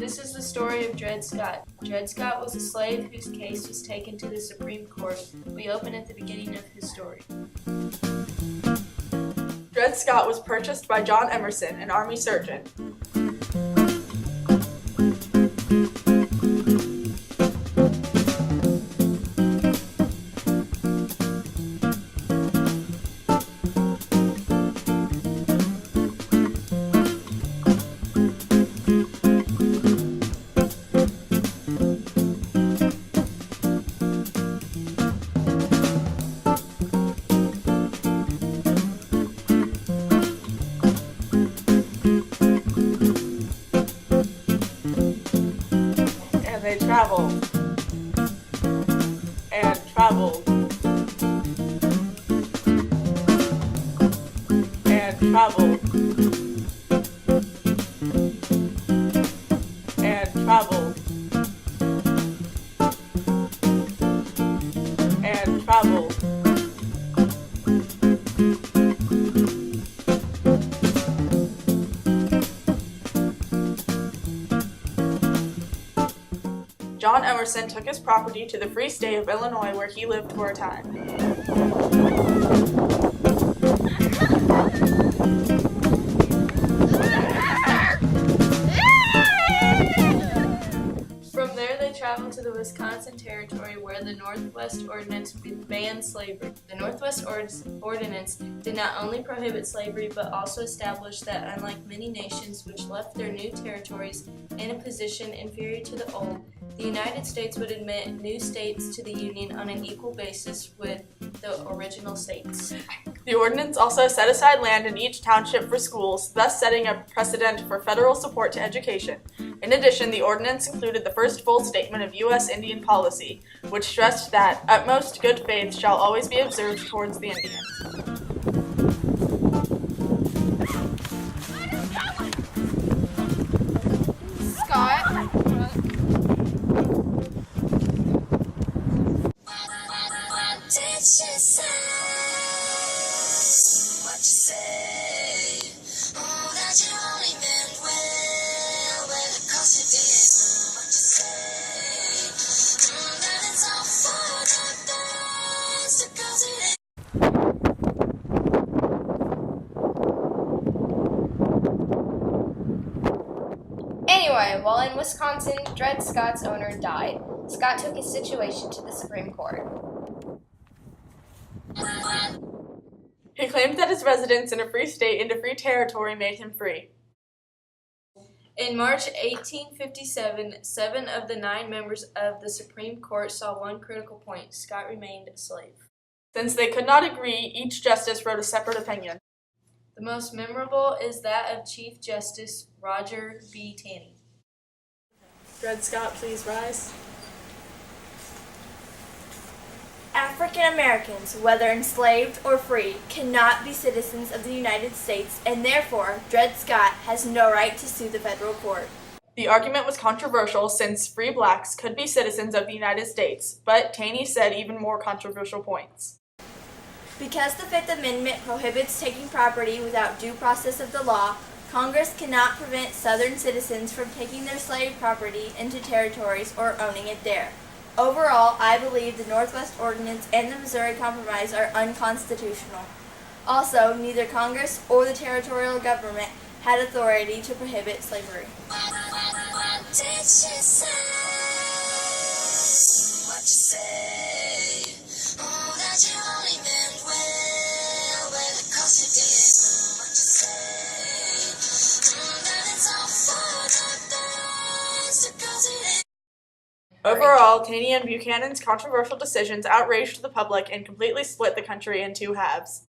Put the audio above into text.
This is the story of Dred Scott. Dred Scott was a slave whose case was taken to the Supreme Court. We open at the beginning of his story. Dred Scott was purchased by John Emerson, an army surgeon. They traveled and traveled and traveled and traveled and traveled. John Emerson took his property to the free state of Illinois, where he lived for a time. From there, they traveled to the Wisconsin Territory, where the Northwest Ordinance banned slavery. The Northwest Ordinance did not only prohibit slavery, but also established that, unlike many nations which left their new territories in a position inferior to the old, the United States would admit new states to the Union on an equal basis with the original states. The ordinance also set aside land in each township for schools, thus setting a precedent for federal support to education. In addition, the ordinance included the first full statement of U.S. Indian policy, which stressed that utmost good faith shall always be observed towards the Indians. Scott. Anyway, while in Wisconsin, Dred Scott's owner died. Scott took his situation to the Supreme Court. He claimed that his residence in a free state and a free territory made him free. In March 1857, 7 of the 9 members of the Supreme Court saw one critical point: Scott remained a slave. Since they could not agree, each justice wrote a separate opinion. The most memorable is that of Chief Justice Roger B. Taney. Dred Scott, please rise. African Americans, whether enslaved or free, cannot be citizens of the United States, and therefore Dred Scott has no right to sue the federal court. The argument was controversial since free blacks could be citizens of the United States, but Taney said even more controversial points. Because the Fifth Amendment prohibits taking property without due process of the law, Congress cannot prevent Southern citizens from taking their slave property into territories or owning it there. Overall, I believe the Northwest Ordinance and the Missouri Compromise are unconstitutional. Also, neither Congress or the territorial government had authority to prohibit slavery. Overall, Taney and Buchanan's controversial decisions outraged the public and completely split the country in two halves.